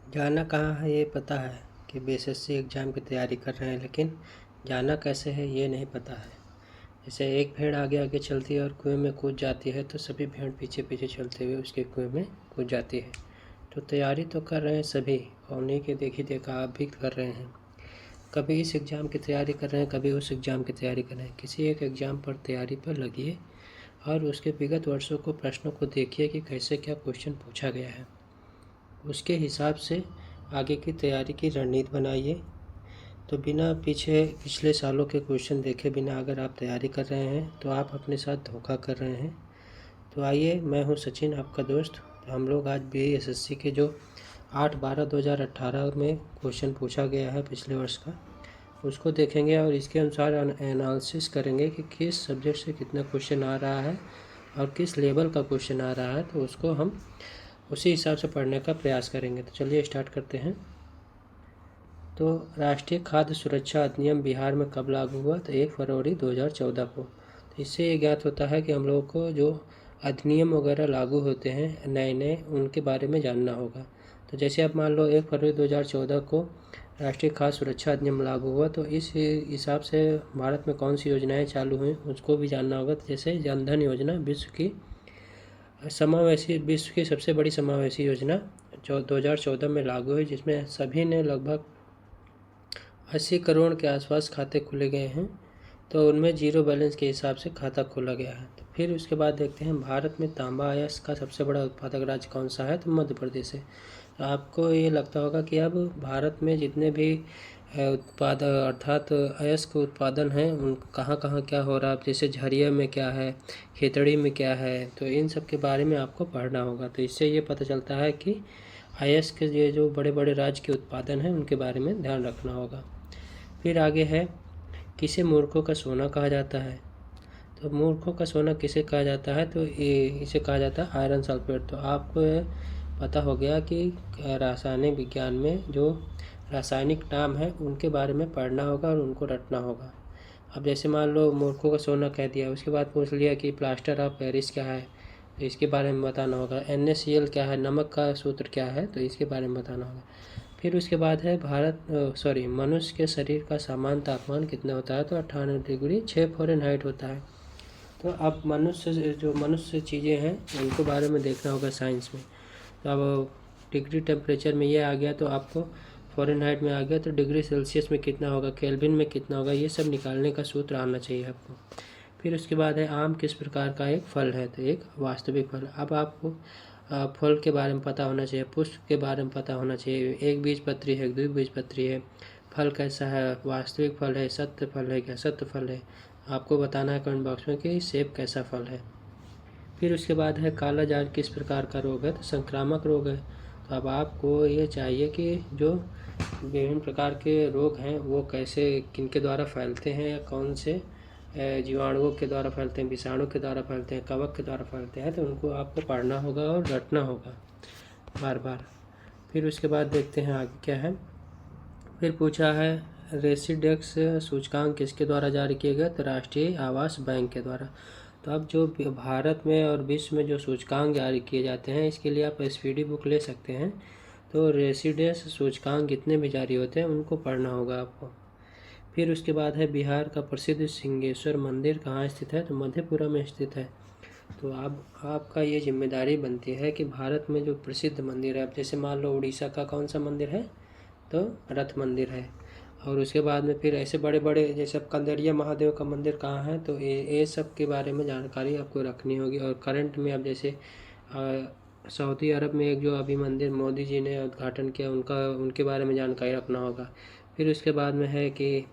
जाना कहाँ है ये पता है कि बीएसएससी एग्ज़ाम की तैयारी कर रहे हैं, लेकिन जाना कैसे है ये नहीं पता है। जैसे एक भेड़ आगे आगे चलती है और कुएं में कूद जाती है, तो सभी भेड़ पीछे पीछे चलते हुए उसके कुएं में कूद जाती है। तो तैयारी तो कर रहे हैं सभी, और उन्हीं के देखी देखा आप भी कर रहे हैं। कभी इस एग्ज़ाम की तैयारी कर रहे हैं, कभी उस एग्ज़ाम की तैयारी कर रहे हैं। किसी एक एग्ज़ाम पर तैयारी पर लगिए और उसके विगत वर्षों को प्रश्नों को देखिए कि कैसे क्या क्वेश्चन पूछा गया है। उसके हिसाब से आगे की तैयारी की रणनीति बनाइए। तो बिना पिछले सालों के क्वेश्चन देखे बिना अगर आप तैयारी कर रहे हैं तो आप अपने साथ धोखा कर रहे हैं। तो आइए, मैं हूं सचिन, आपका दोस्त। तो हम लोग आज बीएसएससी के जो 8/12/2018 में क्वेश्चन पूछा गया है पिछले वर्ष का, उसको देखेंगे और इसके अनुसार एनालिसिस करेंगे कि किस सब्जेक्ट से कितना क्वेश्चन आ रहा है और किस लेवल का क्वेश्चन आ रहा है। तो उसको हम उसी हिसाब से पढ़ने का प्रयास करेंगे। तो चलिए स्टार्ट करते हैं। तो राष्ट्रीय खाद्य सुरक्षा अधिनियम बिहार में कब लागू हुआ? तो 1 फरवरी 2014 को। तो इससे ये ज्ञात होता है कि हम लोगों को जो अधिनियम वगैरह लागू होते हैं नए नए, उनके बारे में जानना होगा। तो जैसे आप मान लो 1 फरवरी 2014 को राष्ट्रीय खाद्य सुरक्षा अधिनियम लागू हुआ, तो इस हिसाब से भारत में कौन सी योजनाएं चालू हुई उसको भी जानना होगा। तो जैसे जन धन योजना विश्व की सबसे बड़ी समावेशी योजना 2014 में लागू हुई, जिसमें सभी ने लगभग 80 करोड़ के आसपास खाते खुले गए हैं। तो उनमें जीरो बैलेंस के हिसाब से खाता खोला गया है। तो फिर उसके बाद देखते हैं भारत में तांबा अयस्क का सबसे बड़ा उत्पादक राज्य कौन सा है? तो मध्य प्रदेश है। तो आपको ये लगता होगा कि अब भारत में जितने भी उत्पाद अर्थात अयस्क उत्पादन है उन कहाँ कहाँ क्या हो रहा है। जैसे झरिया में क्या है, खेतड़ी में क्या है, तो इन सब के बारे में आपको पढ़ना होगा। तो इससे ये पता चलता है कि अयस्क के ये जो बड़े बड़े राज्य के उत्पादन हैं उनके बारे में ध्यान रखना होगा। फिर आगे है, किसे मूर्खों का सोना कहा जाता है? तो मूर्खों का सोना किसे कहा जाता है? तो इसे कहा जाता है आयरन सल्फेट। तो आपको पता हो गया कि रासायनिक विज्ञान में जो रासायनिक नाम है उनके बारे में पढ़ना होगा और उनको रटना होगा। अब जैसे मान लो मूर्खों का सोना कह दिया, उसके बाद पूछ लिया कि प्लास्टर ऑफ पेरिस क्या है, तो इसके बारे में बताना होगा। NaCl क्या है, नमक का सूत्र क्या है, तो इसके बारे में बताना होगा। फिर उसके बाद है मनुष्य के शरीर का सामान्य तापमान कितना होता है? तो 98 डिग्री 6 फ़ारेनहाइट होता है। तो अब मनुष्य चीज़ें हैं उनके बारे में देखना होगा साइंस में। तो अब डिग्री टेम्परेचर में ये आ गया, तो आपको फ़ारेनहाइट में आ गया, तो डिग्री सेल्सियस में कितना होगा, केल्विन में कितना होगा, ये सब निकालने का सूत्र आना चाहिए आपको। फिर उसके बाद है, आम किस प्रकार का एक फल है? तो एक वास्तविक फल। अब आपको फल के बारे में पता होना चाहिए, पुष्प के बारे में पता होना चाहिए, एक बीजपत्री है, द्विबीजपत्री है, फल कैसा है, वास्तविक फल है, सत्य फल है, क्या सत्य फल है। आपको बताना है कमेंट बॉक्स में कि सेब कैसा फल है। फिर उसके बाद है, काला जार किस प्रकार का रोग है? तो संक्रामक रोग है। तो अब आपको ये चाहिए कि जो विभिन्न प्रकार के रोग हैं वो कैसे किनके द्वारा फैलते हैं, या कौन से जीवाणुओं के द्वारा फैलते हैं, विषाणु के द्वारा फैलते हैं, कवक के द्वारा फैलते हैं। तो उनको आपको पढ़ना होगा और रटना होगा बार बार। फिर उसके बाद देखते हैं आगे क्या है। फिर पूछा है, रेसिडेक्स सूचकांक किसके द्वारा जारी किया गया? तो राष्ट्रीय आवास बैंक के द्वारा। तो अब जो भारत में और विश्व में जो सूचकांक जारी किए जाते हैं, इसके लिए आप SPD बुक ले सकते हैं। तो रेसिडेंस सूचकांक जितने भी जारी होते हैं उनको पढ़ना होगा आपको। फिर उसके बाद है, बिहार का प्रसिद्ध सिंहेश्वर मंदिर कहाँ स्थित है? तो मधेपुरा में स्थित है। तो अब आपका ये जिम्मेदारी बनती है कि भारत में जो प्रसिद्ध मंदिर है, अब जैसे मान लो उड़ीसा का कौन सा मंदिर है? तो रथ मंदिर है। और उसके बाद में फिर ऐसे बड़े बड़े, जैसे अब कंदरिया महादेव का मंदिर कहाँ है? तो ये सब के बारे में जानकारी आपको रखनी होगी। और करंट में अब जैसे सऊदी अरब में एक जो अभी मंदिर मोदी जी ने उद्घाटन किया, उनके बारे में जानकारी रखना होगा। फिर उसके बाद में है कि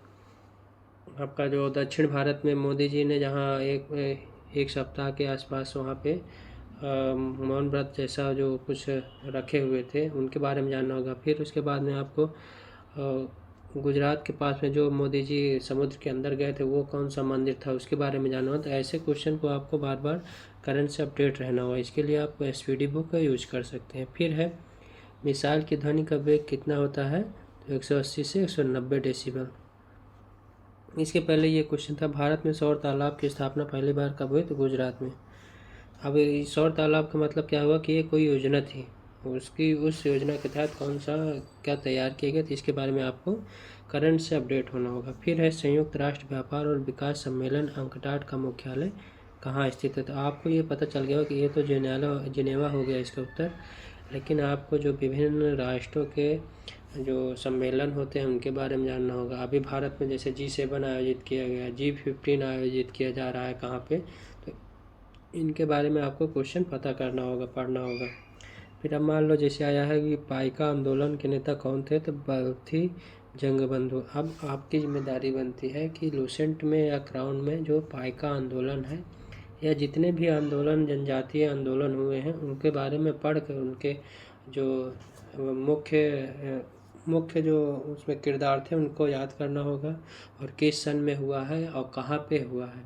आपका जो दक्षिण भारत में मोदी जी ने जहाँ एक सप्ताह के आसपास वहाँ पे मौन व्रत जैसा जो कुछ रखे हुए थे, उनके बारे में जानना होगा। फिर उसके बाद में आपको गुजरात के पास में जो मोदी जी समुद्र के अंदर गए थे वो कौन सा मंदिर था, उसके बारे में जानना होगा। तो ऐसे क्वेश्चन को आपको बार बार करंट से अपडेट रहना होगा। इसके लिए आप SPD बुक का यूज कर सकते हैं। फिर है, मिसाइल की ध्वनि का वेग कितना होता है? तो 180 से 190 डेसिबल। इसके पहले ये क्वेश्चन था, भारत में सौर तालाब की स्थापना पहली बार कब हुई? तो गुजरात में। अब इस सौर तालाब का मतलब क्या हुआ कि ये कोई योजना थी उसकी उस योजना के तहत कौन सा क्या तैयार किया गया, तो इसके बारे में आपको करंट से अपडेट होना होगा। फिर है संयुक्त राष्ट्र व्यापार और विकास सम्मेलन अंकटाड का मुख्यालय कहाँ स्थित है, तो आपको ये पता चल गया कि ये तो जिनेवा हो गया इसका उत्तर, लेकिन आपको जो विभिन्न राष्ट्रों के जो सम्मेलन होते हैं उनके बारे में जानना होगा। अभी भारत में जैसे G7 आयोजित किया गया, G15 आयोजित किया जा रहा है कहाँ पे, तो इनके बारे में आपको क्वेश्चन पता करना होगा, पढ़ना होगा। फिर अब मान लो जैसे आया है कि पाइका आंदोलन के नेता कौन थे, तो बल्थी जंगबंधु। अब आपकी जिम्मेदारी बनती है कि लूसेंट में या क्राउन में जो पाइका आंदोलन है या जितने भी आंदोलन जनजातीय आंदोलन हुए हैं उनके बारे में पढ़ कर उनके जो मुख्य जो उसमें किरदार थे उनको याद करना होगा, और किस सन में हुआ है और कहाँ पे हुआ है,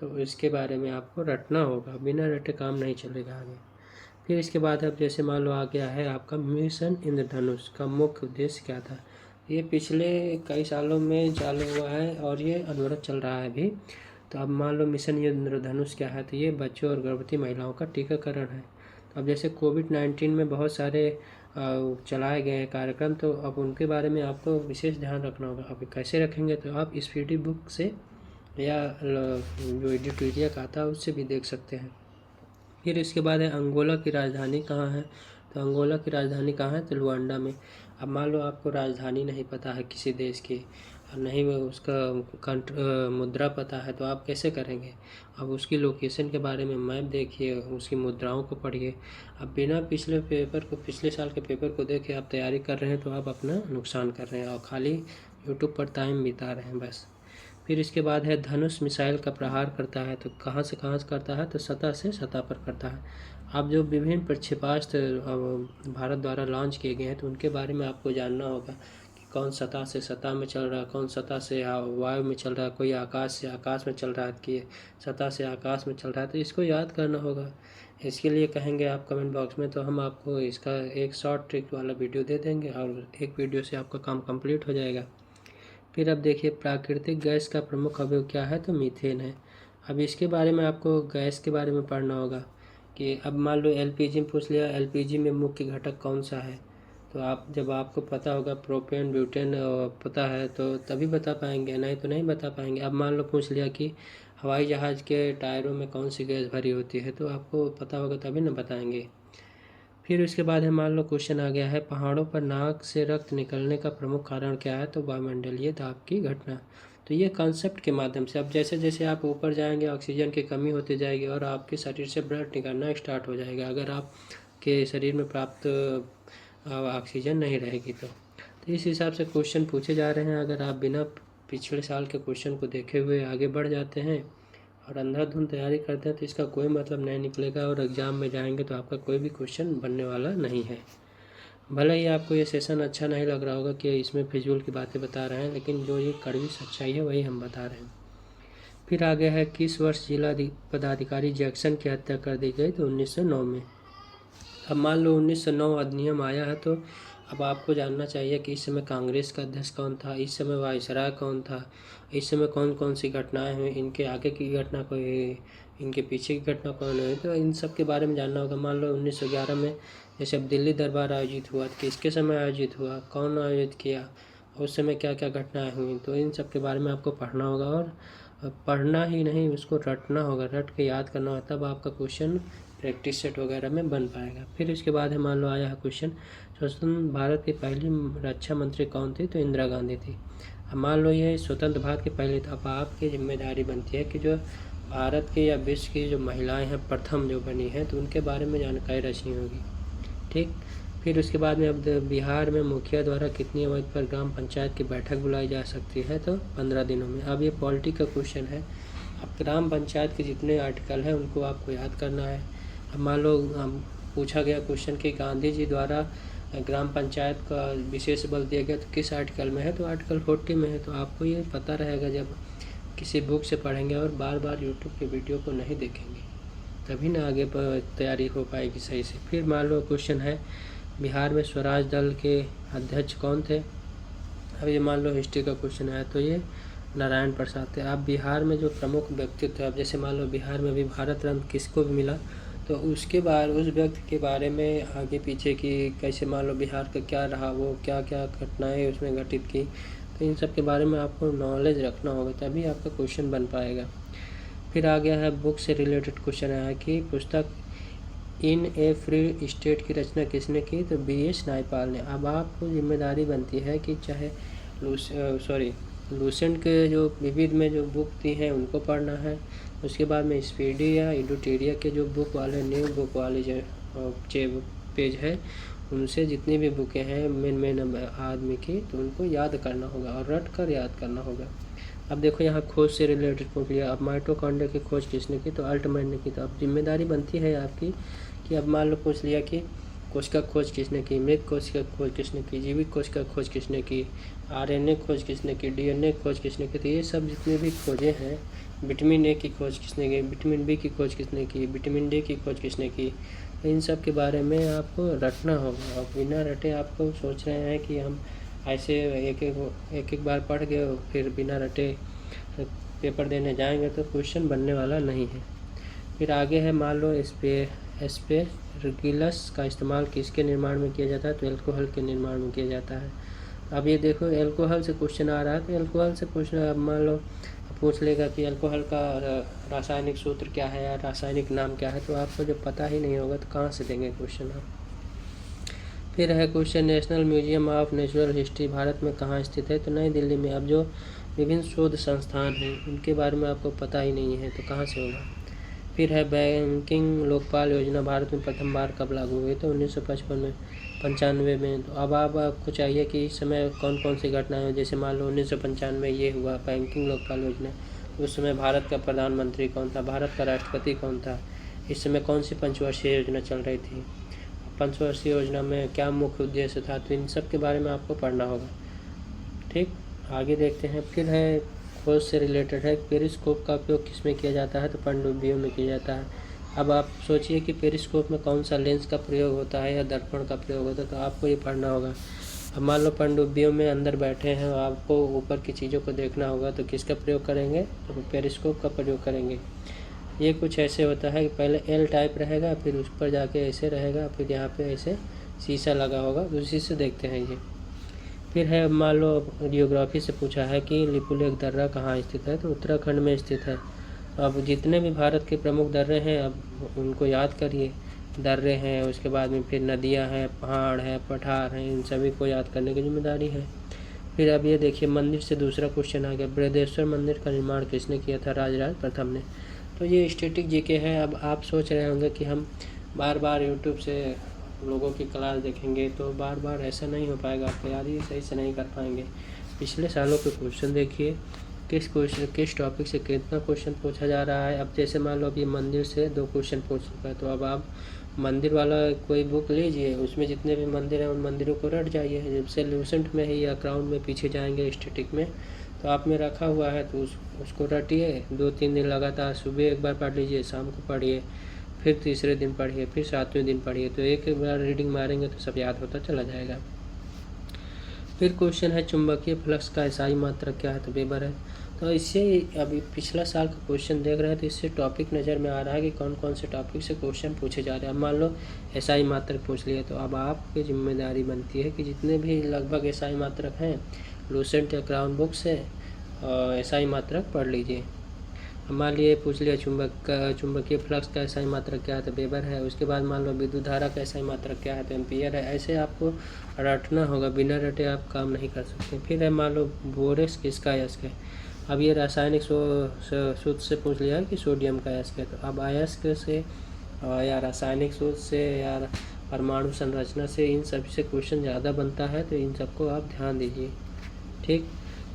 तो इसके बारे में आपको रटना होगा, बिना रटे काम नहीं चलेगा आगे। फिर इसके बाद अब जैसे मान लो आ गया है आपका मिशन इंद्रधनुष का मुख्य उद्देश्य क्या था। ये पिछले कई सालों में चालू हुआ है और ये अनवरत चल रहा है अभी। तो अब मान लो मिशन इंद्रधनुष क्या है, तो ये बच्चों और गर्भवती महिलाओं का टीकाकरण है। तो अब जैसे कोविड-19 में बहुत सारे चलाए गए हैं कार्यक्रम, तो अब उनके बारे में आपको विशेष ध्यान रखना होगा। अब कैसे रखेंगे, तो आप इस पीडी बुक से या जो एडिटोरिया का था उससे भी देख सकते हैं। फिर इसके बाद है अंगोला की राजधानी कहाँ है, तो अंगोला की राजधानी कहाँ है, तो लुआंडा में। अब मान लो आपको राजधानी नहीं पता है किसी देश की, और नहीं उसका मुद्रा पता है, तो आप कैसे करेंगे। अब उसकी लोकेशन के बारे में मैप देखिए, उसकी मुद्राओं को पढ़िए। अब बिना पिछले साल के पेपर को देखे आप तैयारी कर रहे हैं तो आप अपना नुकसान कर रहे हैं और खाली यूट्यूब पर टाइम बिता रहे हैं बस। फिर इसके बाद है धनुष मिसाइल का प्रहार करता है, तो कहाँ से करता है, तो सतह से सतह पर करता है। अब जो विभिन्न प्रक्षेपास्त्र भारत द्वारा लॉन्च किए गए हैं तो उनके बारे में आपको जानना होगा कि कौन सतह से सतह में चल रहा है, कौन सतह से वायु में चल रहा है, कोई आकाश से आकाश में चल रहा है, कि सतह से आकाश में चल रहा है, तो इसको याद करना होगा। इसके लिए कहेंगे आप कमेंट बॉक्स में, तो हम आपको इसका एक शॉर्ट ट्रिक वाला वीडियो दे देंगे और एक वीडियो से आपका काम कंप्लीट हो जाएगा। फिर अब देखिए प्राकृतिक गैस का प्रमुख अवयव क्या है, तो मीथेन है। अब इसके बारे में आपको गैस के बारे में पढ़ना होगा कि अब मान लो एलपीजी में पूछ लिया, एलपीजी में मुख्य घटक कौन सा है, तो आप जब आपको पता होगा प्रोपेन ब्यूटेन पता है तो तभी बता पाएंगे, नहीं तो नहीं बता पाएंगे। अब मान लो पूछ लिया कि हवाई जहाज़ के टायरों में कौन सी गैस भरी होती है, तो आपको पता होगा तभी ना बताएंगे। फिर उसके बाद है मान लो क्वेश्चन आ गया है पहाड़ों पर नाक से रक्त निकलने का प्रमुख कारण क्या है, तो वायुमंडलीय दाब की घटना। तो ये कॉन्सेप्ट के माध्यम से अब जैसे जैसे आप ऊपर जाएंगे ऑक्सीजन की कमी होती जाएगी और आपके शरीर से ब्लड निकलना स्टार्ट हो जाएगा अगर आपके शरीर में प्राप्त ऑक्सीजन नहीं रहेगी तो इस हिसाब से क्वेश्चन पूछे जा रहे हैं। अगर आप बिना पिछले साल के क्वेश्चन को देखे हुए आगे बढ़ जाते हैं और अंधाधुंध तैयारी करते हैं तो इसका कोई मतलब नहीं निकलेगा और एग्ज़ाम में जाएंगे तो आपका कोई भी क्वेश्चन बनने वाला नहीं है। भले ही आपको ये सेशन अच्छा नहीं लग रहा होगा कि इसमें फिजूल की बातें बता रहे हैं, लेकिन जो ये कड़वी सच्चाई है वही हम बता रहे हैं। फिर आगे है किस वर्ष जिला पदाधिकारी जैक्सन की हत्या कर दी गई, तो 1909 में। अब मान लो 1909 अधिनियम आया है, तो अब आपको जानना चाहिए कि इस समय कांग्रेस का अध्यक्ष कौन था, इस समय वायसराय कौन था, इस समय कौन कौन सी घटनाएं हुई, इनके आगे की घटना कोई, इनके पीछे की घटना कौन हुई, तो इन सब के बारे में जानना होगा। मान लो 1911 में जैसे अब दिल्ली दरबार आयोजित हुआ तो किसके समय आयोजित हुआ, कौन आयोजित किया, उस समय क्या क्या घटनाएँ हुई, तो इन सब के बारे में आपको पढ़ना होगा। और पढ़ना ही नहीं, उसको रटना होगा, रट के याद करना होगा, तब आपका क्वेश्चन प्रैक्टिस सेट वगैरह में बन पाएगा। फिर इसके बाद है मान लो आया है क्वेश्चन स्वतंत्र भारत की पहली रक्षा मंत्री कौन थी, तो इंदिरा गांधी थी। अब मान लो ये स्वतंत्र भारत के पहले, तो अब आपकी जिम्मेदारी बनती है कि जो भारत के या विश्व की जो महिलाएं हैं प्रथम जो बनी हैं तो उनके बारे में जानकारी रचनी होगी, ठीक। फिर उसके बाद में अब बिहार में मुखिया द्वारा कितनी अवधि पर ग्राम पंचायत की बैठक बुलाई जा सकती है, तो 15 दिनों में। अब ये पॉलिटी का क्वेश्चन है। अब ग्राम पंचायत के जितने आर्टिकल हैं उनको आपको याद करना है। अब मान लो पूछा गया क्वेश्चन कि गांधी जी द्वारा ग्राम पंचायत का विशेष बल दिया गया तो किस आर्टिकल में है, तो आर्टिकल 40 में है। तो आपको ये पता रहेगा जब किसी बुक से पढ़ेंगे और बार बार यूट्यूब के वीडियो को नहीं देखेंगे, तभी ना आगे पर तैयारी हो पाएगी सही से। फिर मान लो क्वेश्चन है बिहार में स्वराज दल के अध्यक्ष कौन थे। अब ये मान लो हिस्ट्री का क्वेश्चन है, तो ये नारायण प्रसाद थे। अब बिहार में जो प्रमुख व्यक्तित्व है, अब जैसे मान लो बिहार में अभी भारत रत्न किसको भी मिला, तो उसके बाद उस व्यक्ति के बारे में आगे पीछे की कैसे मान लो बिहार का क्या रहा, वो क्या क्या घटनाएं उसमें घटित की, तो इन सब के बारे में आपको नॉलेज रखना होगा, तभी आपका क्वेश्चन बन पाएगा। फिर आ गया है बुक से रिलेटेड क्वेश्चन है कि पुस्तक इन ए फ्री स्टेट की रचना किसने की, तो BS नायपाल ने। अब आपको जिम्मेदारी बनती है कि चाहे लूसेंट के जो विविध में जो बुक दी हैं उनको पढ़ना है, उसके बाद में स्पीडी या इडोटेरिया के जो बुक वाले न्यू बुक वाले जो पेज है उनसे जितनी भी बुकें हैं मेन आदमी की, तो उनको याद करना होगा और रट कर याद करना होगा। अब देखो यहाँ खोज से रिलेटेड पूछ लिया। अब माइटोकॉन्ड्रिया की खोज किसने की, तो अल्टमैन ने की। तो अब जिम्मेदारी बनती है आपकी कि अब मान लो पूछ लिया कि कोशिका खोज किसने की, मृत कोशिका खोज किसने की, जीवित कोशिका खोज किसने की, RNA खोज किसने की, DNA खोज किसने की। तो ये सब जितने भी खोजें हैं, विटामिन A की खोज किसने की, विटामिन B की खोज किसने की, विटामिन D की खोज किसने की, इन सब के बारे में आपको रटना होगा। और बिना रटे आपको सोच रहे हैं कि हम ऐसे एक बार पढ़ के फिर बिना रटे पेपर देने जाएंगे तो क्वेश्चन बनने वाला नहीं है। फिर आगे है मान लो एस्पेरगिलस का इस्तेमाल किसके निर्माण में किया जाता है, तो एल्कोहल के निर्माण में किया जाता है। अब ये देखो एल्कोहल से क्वेश्चन आ रहा है, तो एल्कोहल से पूछना, अब मान लो पूछ लेगा कि एल्कोहल का रासायनिक सूत्र क्या है या रासायनिक नाम क्या है, तो आपको जब पता ही नहीं होगा तो कहाँ से देंगे क्वेश्चन आप। फिर है question national museum of natural history Bharat में कहाँ स्थित है, तो नई दिल्ली में। अब जो विभिन्न शोध संस्थान हैं उनके बारे में आपको पता ही नहीं है तो कहाँ से होगा। फिर है बैंकिंग लोकपाल योजना भारत में प्रथम बार कब लागू हुई, तो 1995 में। तो अब आपको चाहिए कि इस समय कौन कौन सी घटनाएं हैं, जैसे मान लो 1995 ये हुआ बैंकिंग लोकपाल योजना, उस समय भारत का प्रधानमंत्री कौन था, भारत का राष्ट्रपति कौन था, इस समय कौन सी पंचवर्षीय योजना चल रही थी, पंचवर्षीय योजना में क्या मुख्य उद्देश्य था, तो इन सब के बारे में आपको पढ़ना होगा। ठीक, आगे देखते हैं। फिर है खोज से रिलेटेड है पेरिस्कोप का उपयोग किसमें किया जाता है, तो पनडुब्बियों में किया जाता है। अब आप सोचिए कि पेरिस्कोप में कौन सा लेंस का प्रयोग होता है या दर्पण का प्रयोग होता है, तो आपको ये पढ़ना होगा। अब मान लो पनडुब्बियों में अंदर बैठे हैं और आपको ऊपर की चीज़ों को देखना होगा, तो किसका प्रयोग करेंगे, तो पेरिस्कोप का प्रयोग करेंगे। ये कुछ ऐसे होता है कि पहले L टाइप रहेगा, फिर उस पर जाके ऐसे रहेगा, फिर यहाँ पे ऐसे शीशा लगा होगा, उसी से देखते हैं ये। फिर है मान लो जियोग्राफी से पूछा है कि लिपुलेख दर्रा कहाँ स्थित है, तो उत्तराखंड में स्थित है। अब जितने भी भारत के प्रमुख दर्रे हैं अब उनको याद करिए। दर्रे हैं, उसके बाद में फिर नदियाँ हैं, पहाड़ हैं, पठार हैं, इन सभी को याद करने की जिम्मेदारी है। फिर अब ये देखिए मंदिर से दूसरा क्वेश्चन आ गया, बृहदेश्वर मंदिर का निर्माण किसने किया था, राजराज प्रथम ने। तो ये स्टैटिक जीके है। अब आप सोच रहे होंगे कि हम बार बार यूट्यूब से लोगों की क्लास देखेंगे, तो बार बार ऐसा नहीं हो पाएगा, आप तैयारी सही से नहीं कर पाएंगे। पिछले सालों के क्वेश्चन देखिए, किस टॉपिक से कितना क्वेश्चन पूछा जा रहा है। अब जैसे मान लो अब ये मंदिर से 2 क्वेश्चन पूछ चुका है, तो अब आप मंदिर वाला कोई बुक लीजिए, उसमें जितने भी मंदिर हैं उन मंदिरों को रट जाइए। जब से लूसेंट में ही या क्राउन में पीछे जाएंगे स्टैटिक में, तो आप में रखा हुआ है तो उसको रटिए 2-3 दिन लगातार। सुबह एक बार पढ़ लीजिए, शाम को पढ़िए, फिर तीसरे दिन पढ़िए, फिर 7वें दिन पढ़िए, तो एक बार रीडिंग मारेंगे तो सब याद होता चला जाएगा। फिर क्वेश्चन है चुंबकीय फ्लक्स का एसआई मात्रक क्या है, तो वेबर है। तो इससे अभी पिछला साल का क्वेश्चन देख रहे हैं तो इससे टॉपिक नज़र में आ रहा है कि कौन कौन से टॉपिक से क्वेश्चन पूछे जा रहे हैं। अब मान लो एसआई मात्रक पूछ लिए, तो अब आपकी जिम्मेदारी बनती है कि जितने भी लगभग एसआई मात्रक हैं लूसेंट या क्राउन बुक से एसआई मात्रक पढ़ लीजिए। मान लिए पूछ लिया चुंबकीय फ्लक्स का एसआई मात्रक क्या है, तो वेबर है। उसके बाद मान लो विद्युत धारा का एसआई मात्रक क्या है, तो एम्पियर है। ऐसे आपको रटना होगा, बिना रटे आप काम नहीं कर सकते। फिर है मान लो बोरेक्स किसका अयस्क है। अब ये रासायनिक सूत्र से पूछ लिया है कि सोडियम का अयस्क है। तो अब अयस्क से या रासायनिक सूत्र से या परमाणु संरचना से इन सब से क्वेश्चन ज़्यादा बनता है, तो इन सबको आप ध्यान दीजिए। ठीक,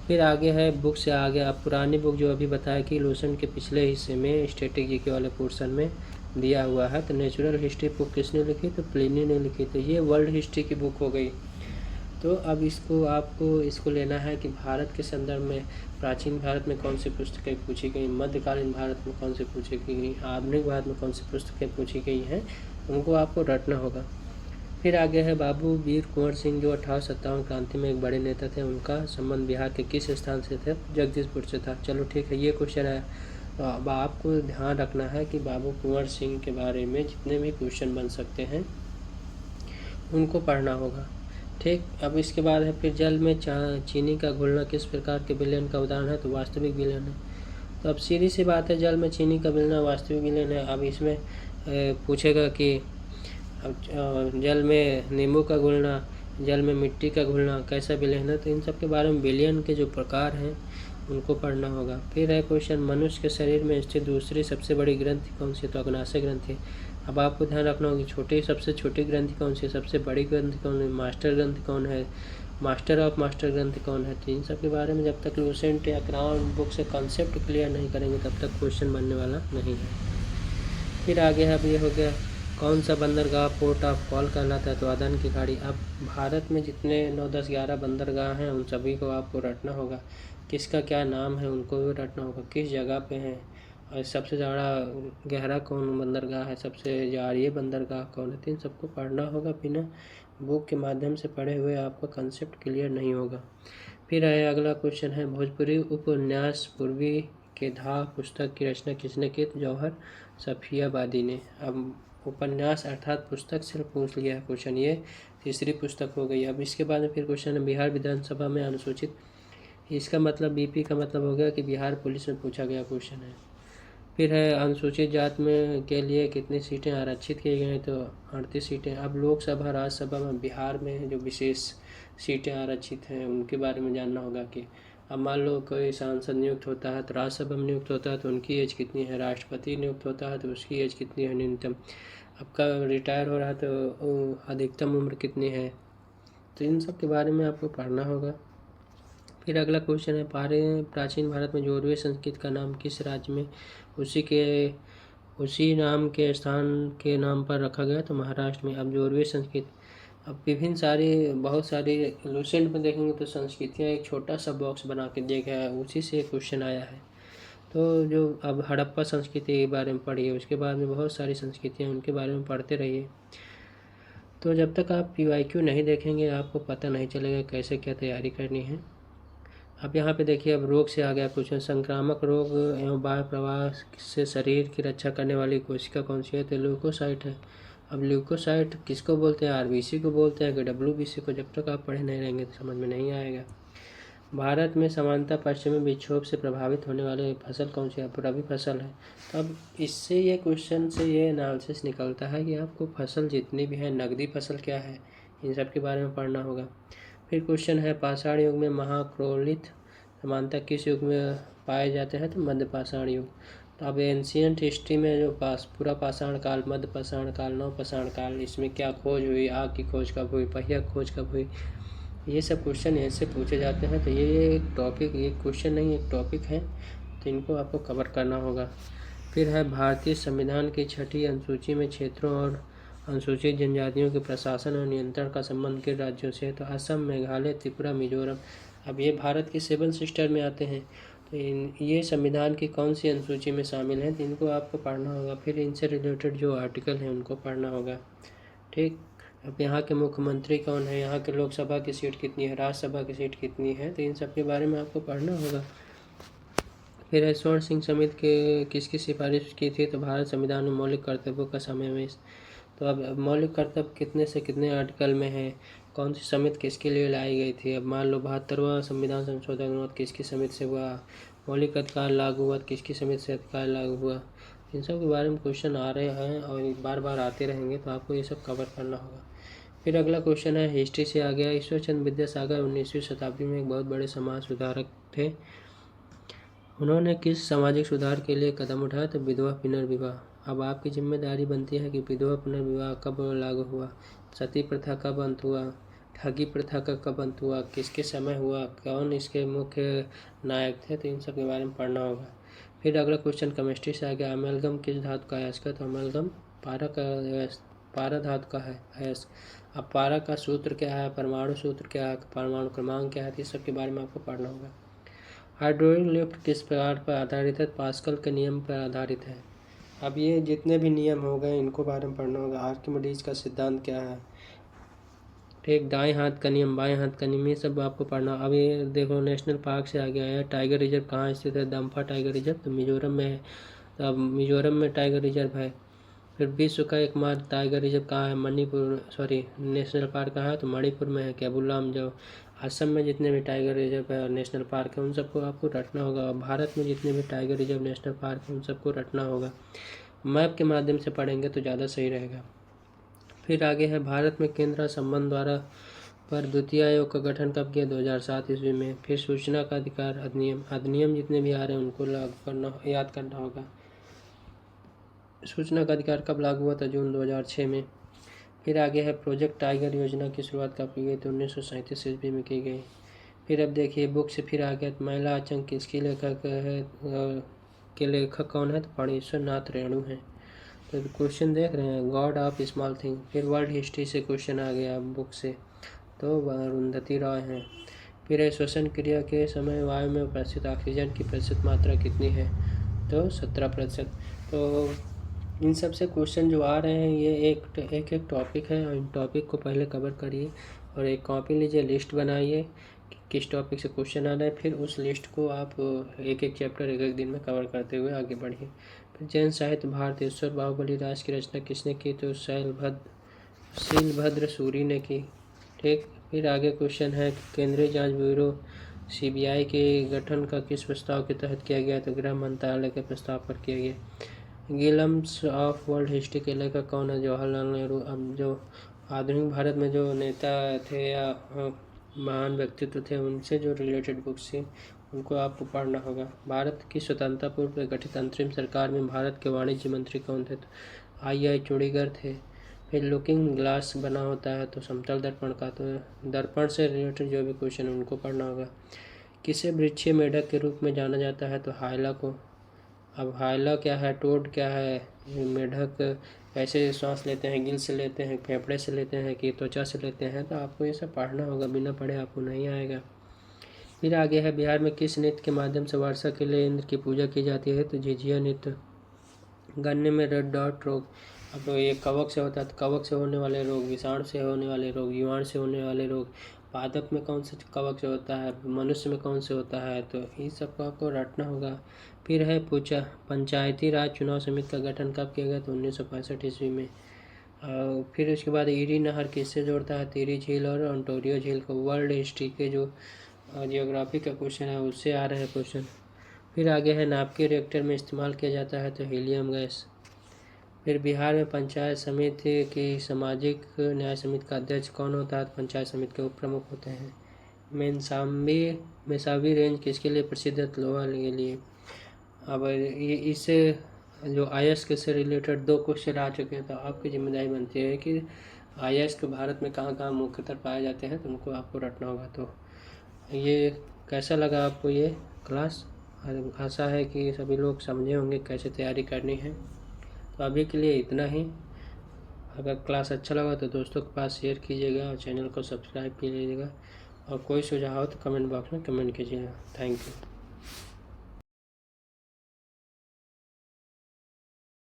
फिर आगे है बुक से आगे आप पुरानी बुक जो अभी बताया कि लूसेंट के पिछले हिस्से में स्टैटिक जीके वाले पोर्शन में दिया हुआ है। तो नेचुरल हिस्ट्री बुक किसने लिखी, तो प्लिनी ने लिखी। तो ये वर्ल्ड हिस्ट्री की बुक हो गई। तो अब इसको लेना है कि भारत के संदर्भ में प्राचीन भारत में कौन सी पुस्तकें पूछी गई, मध्यकालीन भारत में कौन सी पूछी गई, आधुनिक भारत में कौन सी पुस्तकें पूछी गई हैं, उनको आपको रटना होगा। फिर आगे है बाबू वीर कुंवर सिंह जो 1857 क्रांति में एक बड़े नेता थे, उनका संबंध बिहार के किस स्थान से थे, जगदीशपुर से था। चलो ठीक है, ये क्वेश्चन है। तो अब आपको ध्यान रखना है कि बाबू कुंवर सिंह के बारे में जितने भी क्वेश्चन बन सकते हैं उनको पढ़ना होगा। ठीक, अब इसके बाद है फिर जल में चीनी का घुलना किस प्रकार के विलयन का उदाहरण है, तो वास्तविक विलयन है। तो अब सीधी सी बात है, जल में चीनी का मिलना वास्तविक विलयन है। अब इसमें पूछेगा कि अब जल में नींबू का घुलना, जल में मिट्टी का घुलना कैसा विलयन है, तो इन सब के बारे में विलयन के जो प्रकार हैं उनको पढ़ना होगा। फिर है क्वेश्चन, मनुष्य के शरीर में स्थित दूसरी सबसे बड़ी ग्रंथि कौन सी है, तो अग्नाशय ग्रंथि। अब आपको ध्यान रखना होगा सबसे छोटी ग्रंथि कौन सी है, सबसे बड़ी ग्रंथि कौन है, मास्टर ग्रंथि कौन है, मास्टर ऑफ मास्टर ग्रंथि कौन है। तो इन सब के बारे में जब तक लूसेंट या क्राउन बुक से कॉन्सेप्ट क्लियर नहीं करेंगे तब तक क्वेश्चन बनने वाला नहीं है। फिर आगे अब ये हो गया, कौन सा बंदरगाह पोर्ट ऑफ कॉल कहलाता है, तो अदन की खाड़ी। अब भारत में जितने 9, 10, 11 बंदरगाह हैं उन सभी को आपको रटना होगा, किसका क्या नाम है उनको भी रटना होगा, किस जगह पे हैं, और सबसे ज़्यादा गहरा कौन बंदरगाह है, सबसे जारिये बंदरगाह कौन है। तो इन सबको पढ़ना होगा, बिना बुक के माध्यम से पढ़े हुए आपका कंसेप्ट क्लियर नहीं होगा। फिर है अगला क्वेश्चन है, भोजपुरी उपन्यास पूर्वी के धा पुस्तक की रचना किसने की, तो जौहर सफियाबादी ने। अब उपन्यास अर्थात पुस्तक से पूछ लिया है क्वेश्चन, ये तीसरी पुस्तक हो गई। अब इसके बाद में फिर क्वेश्चन है, बिहार विधानसभा में अनुसूचित, इसका मतलब बीपी का मतलब हो गया कि बिहार पुलिस में पूछा गया क्वेश्चन है। फिर है अनुसूचित जात में के लिए कितनी सीटें आरक्षित की गई, तो 38 सीटें। अब लोकसभा राज्यसभा में बिहार में जो विशेष सीटें आरक्षित हैं उनके बारे में जानना होगा कि अब मान लो कोई सांसद नियुक्त होता है तो राज्यसभा में नियुक्त होता है तो उनकी एज कितनी है, राष्ट्रपति नियुक्त होता है तो उसकी एज कितनी है न्यूनतम, आपका रिटायर हो रहा है तो अधिकतम उम्र कितनी है। तो इन सब के बारे में आपको पढ़ना होगा। फिर अगला क्वेश्चन है, प्राचीन भारत में जोरवे संस्कृत का नाम किस राज्य में उसी नाम के स्थान के नाम पर रखा गया, तो महाराष्ट्र में। अब जोरवे संस्कृत, अब बहुत सारी लूसेंट में देखेंगे तो संस्कृतियाँ एक छोटा सा बॉक्स बना के दिया गया है, उसी से क्वेश्चन आया है। तो जो अब हड़प्पा संस्कृति के बारे में पढ़िए, उसके बाद में बहुत सारी संस्कृतियाँ उनके बारे में पढ़ते रहिए। तो जब तक आप PYQ नहीं देखेंगे आपको पता नहीं चलेगा कैसे क्या तैयारी करनी है। अब यहाँ पे देखिए, अब रोग से आ गया क्वेश्चन, संक्रामक रोग एवं वायु प्रवाह से शरीर की रक्षा करने वाली कोशिका कौन सी है, तो ल्यूकोसाइट है। अब ल्यूकोसाइट किसको बोलते हैं, RBC को बोलते हैं कि WBC को, जब तक आप पढ़े नहीं रहेंगे तो समझ में नहीं आएगा। भारत में सामान्यतः पश्चिमी विक्षोभ से प्रभावित होने वाले फसल कौन सी है, रबी फसल है। तो अब इससे ये क्वेश्चन से ये एनालिसिस निकलता है कि आपको फसल जितनी भी है, नकदी फसल क्या है, इन सब के बारे में पढ़ना होगा। फिर क्वेश्चन है, पाषाण युग में महाक्रोलिथ सामान्यतः किस युग में पाए जाते हैं, तो मध्य पाषाण युग। तो अब एंशियंट हिस्ट्री में जो पूरा पाषाण काल, मध्य पाषाण काल, नव पाषाण काल, इसमें क्या खोज हुई, आग की खोज कब हुई, पहिया खोज कब हुई, ये सब क्वेश्चन ऐसे पूछे जाते हैं। तो ये एक टॉपिक, एक क्वेश्चन नहीं एक टॉपिक है, तो इनको आपको कवर करना होगा। फिर है, भारतीय संविधान की 6ठी अनुसूची में क्षेत्रों और अनुसूचित जनजातियों के प्रशासन और नियंत्रण का संबंध किन राज्यों से है, तो असम, मेघालय, त्रिपुरा, मिजोरम। अब ये भारत के 7 सिस्टर में आते हैं, तो ये संविधान की कौन सी अनुसूची में शामिल हैं, तो इनको आपको पढ़ना होगा। फिर इनसे रिलेटेड जो आर्टिकल हैं उनको पढ़ना होगा। ठीक, अब यहाँ के मुख्यमंत्री कौन है, यहाँ के लोकसभा की सीट कितनी है, राज्यसभा की सीट कितनी है, तो इन सब के बारे में आपको पढ़ना होगा। फिर है, स्वर्ण सिंह समिति के किसकी सिफारिश की थी, तो भारत संविधान में मौलिक कर्तव्यों का समावेश। तो अब मौलिक कर्तव्य कितने से कितने आर्टिकल में है, कौन सी समिति किसके लिए लाई गई थी। अब मान लो 72वां संविधान संशोधन अनुरोध किसकी समिति से हुआ, मौलिक अधिकार लागू हुआ किसकी समिति से अधिकार लागू हुआ। इन सब के बारे में क्वेश्चन आ रहे हैं और बार बार आते रहेंगे, तो आपको ये सब कवर करना होगा। फिर अगला क्वेश्चन है, हिस्ट्री से आ गया, ईश्वरचंद्र विद्यासागर 19वीं शताब्दी में एक बहुत बड़े समाज सुधारक थे। उन्होंने किस सामाजिक सुधार के लिए कदम उठाया, तो विधवा पुनर्विवाह। अब आपकी जिम्मेदारी बनती है कि विधवा पुनर्विवाह कब लागू हुआ, सती प्रथा कब अंत हुआ, ठगी प्रथा का कब अंत हुआ, किसके समय हुआ, कौन इसके मुख्य नायक थे, तो इन सब के बारे में पढ़ना होगा। फिर अगला क्वेश्चन केमिस्ट्री से आ गया, अमेलगम किस धातु का अयस्क है, तो अमेलगम पारा धातु का है अयस्क। अब पारा का सूत्र क्या है, परमाणु सूत्र क्या है, परमाणु क्रमांक क्या है, इस सब के बारे में आपको पढ़ना होगा। हाइड्रोलिक लिफ्ट किस प्रकार पर आधारित है, पास्कल के नियम पर आधारित है। अब ये जितने भी नियम हो गए इनको बारे में पढ़ना होगा। आर्किमिडीज का सिद्धांत क्या है, ठीक, दाएं हाथ का नियम, बाएं हाथ का नियम, ये सब आपको पढ़ना। अभी देखो नेशनल पार्क से आगे आया है। टाइगर रिजर्व कहाँ स्थित है? दम्फा टाइगर रिजर्व, तो मिजोरम में है। तो अब मिजोरम में टाइगर रिजर्व है। फिर विश्व का एकमात्र टाइगर रिजर्व कहाँ है? नेशनल पार्क कहाँ है? तो मणिपुर में है, केबुलाम। जो असम में जितने भी टाइगर रिजर्व है और नेशनल पार्क है उन सबको आपको रटना होगा। और भारत में जितने भी टाइगर रिजर्व नेशनल पार्क है उन सबको रटना होगा। मैप के माध्यम से पढ़ेंगे तो ज़्यादा सही रहेगा। फिर आगे है, भारत में केंद्र संबंध द्वारा पर द्वितीय आयोग का गठन कब किया? 2007 ईस्वी में। फिर सूचना का अधिकार अधिनियम जितने भी आ रहे हैं उनको लागू करना, याद करना होगा। सूचना का अधिकार कब लागू हुआ था? जून 2006 में। फिर आगे है, प्रोजेक्ट टाइगर योजना की शुरुआत कब की गई? तो 1937 ईस्वी में की गई। फिर अब देखिए बुक से फिर आगे, महिला आतंक किसकी लेखक है? के लेखक कौन है? तो फणीश्वर नाथ रेणु है। तो क्वेश्चन देख रहे हैं, गॉड ऑफ स्मॉल थिंग। फिर वर्ल्ड हिस्ट्री से क्वेश्चन आ गया बुक से, तो अरुंधति रॉय हैं। फिर है, श्वसन क्रिया के समय वायु में उपस्थित ऑक्सीजन की प्रतिशत मात्रा कितनी है? तो 17%। तो इन सब से क्वेश्चन जो आ रहे हैं ये एक टॉपिक है, और इन टॉपिक को पहले कवर करिए और एक कॉपी लीजिए, लिस्ट बनाइए कि किस टॉपिक से क्वेश्चन आ रहा है। फिर उस लिस्ट को आप एक एक चैप्टर एक एक दिन में कवर करते हुए आगे बढ़िए। फिर जैन साहित्य, भारतेश्वर बाहुबली राज की रचना किसने की? तो शीलभद्र सूरी ने की। ठीक, फिर आगे क्वेश्चन है, केंद्रीय जांच ब्यूरो सीबीआई के गठन का किस प्रस्ताव के तहत किया गया? तो गृह मंत्रालय के प्रस्ताव पर किया गया। गिलम्स ऑफ वर्ल्ड हिस्ट्री के लेखक कौन है? जवाहरलाल नेहरू। अब जो आधुनिक भारत में जो नेता थे या महान व्यक्तित्व थे उनसे जो रिलेटेड बुक्स थी उनको आपको पढ़ना होगा। भारत की स्वतंत्रता पूर्व गठित अंतरिम सरकार में भारत के वाणिज्य मंत्री कौन थे? तो आई चौड़ीगर थे। फिर लुकिंग ग्लास बना होता है तो समतल दर्पण का, तो दर्पण से रिलेटेड जो भी क्वेश्चन उनको पढ़ना होगा। किसे वृक्षीय मेढक के रूप में जाना जाता है? तो हायला को। अब हायला क्या है, टोड क्या है, मेढक कैसे सांस लेते हैं, गिल से लेते हैं, फेफड़े से लेते हैं कि त्वचा से लेते हैं? तो आपको ये सब पढ़ना होगा, बिना पढ़े आपको नहीं आएगा। फिर आगे है, बिहार में किस नृत्य के माध्यम से वर्षा के लिए इंद्र की पूजा की जाती है? तो झिझिया नृत्य। गन्ने में रेड डॉट रोग, अब ये कवक से होता है, तो कवक से होने वाले रोग, विषाणु से होने वाले रोग, जीवाणु से होने वाले रोग, पादप में कौन से कवक से होता है, मनुष्य में कौन से होता है? तो इस सबको आपको रटना होगा। फिर है पूछा, पंचायती राज चुनाव समिति का गठन कब किया गया? तो 1965 ईस्वी में। फिर उसके बाद ईरी नहर किससे जोड़ता है? टिहरी झील और ओंटारियो झील को। वर्ल्ड हिस्ट्री के जो जियोग्राफी का क्वेश्चन है उससे आ रहे हैं क्वेश्चन। फिर आगे है, नाभिकीय रिएक्टर में इस्तेमाल किया जाता है? तो हीलियम गैस। फिर बिहार में पंचायत समिति की सामाजिक न्याय समिति का अध्यक्ष कौन होता है? पंचायत समिति के उप प्रमुख होते हैं। मेसाबी रेंज किसके लिए प्रसिद्ध है? लोहा के लिए। अब ये इससे जो अयस्क से रिलेटेड 2 क्वेश्चन आ चुके हैं, तो आपकी जिम्मेदारी बनती है कि अयस्क भारत में कहाँ कहाँ मुख्यतः पाए जाते हैं, तो उनको आपको रटना होगा। तो ये कैसा लगा आपको ये क्लास? आशा है कि सभी लोग समझे होंगे कैसे तैयारी करनी है। तो अभी के लिए इतना ही। अगर क्लास अच्छा लगा तो दोस्तों के पास शेयर कीजिएगा और चैनल को सब्सक्राइब कीजिएगा, और कोई सुझाव हो तो कमेंट बॉक्स में कमेंट कीजिएगा। Thank you.